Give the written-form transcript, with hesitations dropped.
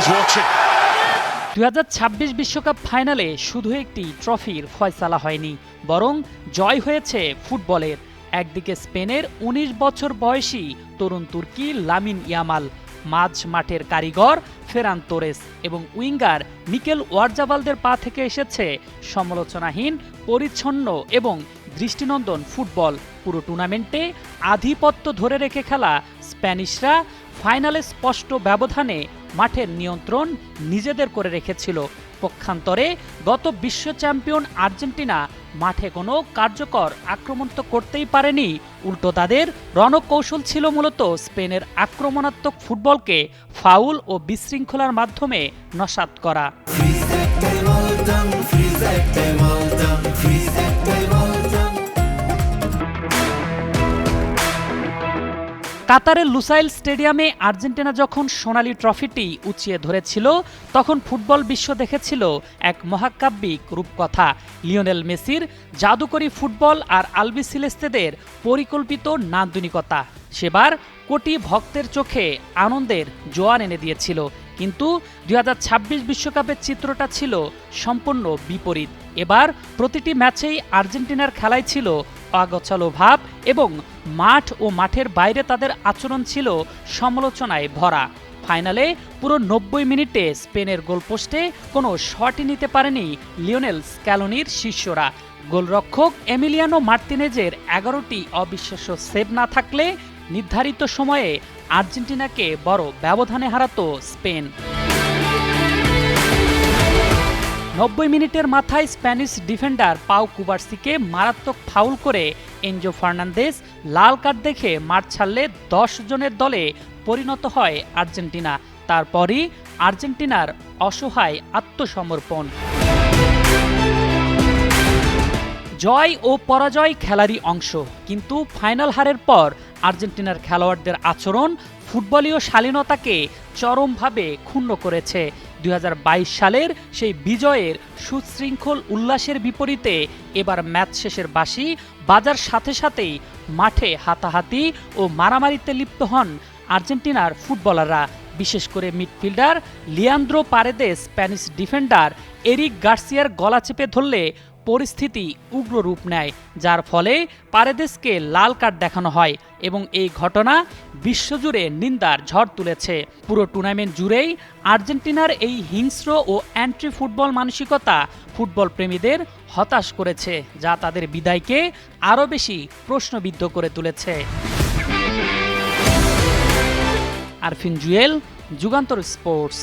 2026 বিশ্বকাপ ফাইনালে শুধু একটি ট্রফির ফয়সালা হয়নি, বরং জয় হয়েছে ফুটবলের। একদিকে স্পেনের 19 বছর বয়সী তরুণ তুর্কি লামিন ইয়ামাল, মাঝ মাঠের কারিগর ফেরান তোরেস এবং উইঙ্গার মিকেল ওয়ারজাবালদের পা থেকে এসেছে সমালোচনাহীন, পরিচ্ছন্ন এবং দৃষ্টিনন্দন ফুটবল। পুরো টুর্নামেন্টে আধিপত্য ধরে রেখে খেলা স্প্যানিশরা ফাইনালে স্পষ্ট ব্যবধানে মাঠের নিয়ন্ত্রণ নিজেদের করে রেখেছিল। পক্ষান্তরে গত বিশ্ব চ্যাম্পিয়ন আর্জেন্টিনা মাঠে কোনো কার্যকর আক্রমণ তো করতেই পারেনি, উল্টো তাদের রণকৌশল ছিল মূলত স্পেনের আক্রমণাত্মক ফুটবলকে ফাউল ও বিশৃঙ্খলার মাধ্যমে নস্যাৎ করা। কাতারের লুসাইল স্টেডিয়ামে আর্জেন্টিনা যখন সোনালি ট্রফিটি উঁচিয়ে ধরেছিল, তখন ফুটবল বিশ্ব দেখেছিল এক মহাকাব্যিক রূপকথা। লিওনেল মেসির জাদুকরী ফুটবল আর আলবিসেলেস্তেদের পরিকল্পিত নান্দনিকতা সেবার কোটি ভক্তের চোখে আনন্দের জোয়ার এনে দিয়েছিল। কিন্তু 2026 বিশ্বকাপের চিত্রটা ছিল সম্পূর্ণ বিপরীত। এবার প্রতিটি ম্যাচেই আর্জেন্টিনার খেলায় ছিল অগোছালো ভাব এবং মাঠ ও মাঠের বাইরে তাদের আচরণ ছিল সমালোচনায় ভরা। ফাইনালে পুরো 90 মিনিটে স্পেনের গোলপোস্টে কোনো শটই নিতে পারেনি লিওনেল স্ক্যালোনির শিষ্যরা। গোলরক্ষক এমিলিয়ানো মার্তিনেজের 11টি অবিশ্বাস্য সেভ না থাকলে নির্ধারিত সময়ে আর্জেন্টিনাকে বড় ব্যবধানে হারাতো স্পেন। 90 মিনিটের মাথায় স্প্যানিশ ডিফেন্ডার পাউ কুবার্সিকে মারাত্মক ফাউল করে এনজো ফার্নান্দেজ লাল কার্ড দেখে মাঠ ছাড়লে 10 জনের দলে পরিণত হয় আর্জেন্টিনা। তারপরই আর্জেন্টিনার অসহায় আত্মসমর্পণ। জয় ও পরাজয় খেলারই অংশ, কিন্তু ফাইনাল হারের পর আর্জেন্টিনার খেলোয়াড়দের আচরণ ফুটবলীয় শালীনতাকে চরমভাবে ক্ষুণ্ণ করেছে। 2022 সালের সেই বিজয়ের সুশৃঙ্খল উল্লাসের বিপরীতে এবার ম্যাচ শেষের বাঁশি বাজার সাথে সাথেই মাঠে হাতাহাতি ও মারামারিতে লিপ্ত হন আর্জেন্টিনার ফুটবলাররা। বিশেষ করে midfielder Leandro Paredes Spanish defender Eric গার্সিয়ার গলা চেপে ধরলে পরিস্থিতি উগ্র রূপ নেয়, যার ফলে পারেদেসকে লাল কার্ড দেখানো হয় এবং এই ঘটনা বিশ্বজুড়ে নিন্দার ঝড় তুলেছে। পুরো টুর্নামেন্ট জুড়েই আর্জেন্টিনার এই হিংস্র ও অ্যান্টি ফুটবল মানসিকতা ফুটবল প্রেমীদের হতাশ করেছে, যা তাদের বিদায়কে আরও বেশি প্রশ্নবিদ্ধ করে তুলেছে। আরফিন জুয়েল, যুগান্তর স্পোর্টস।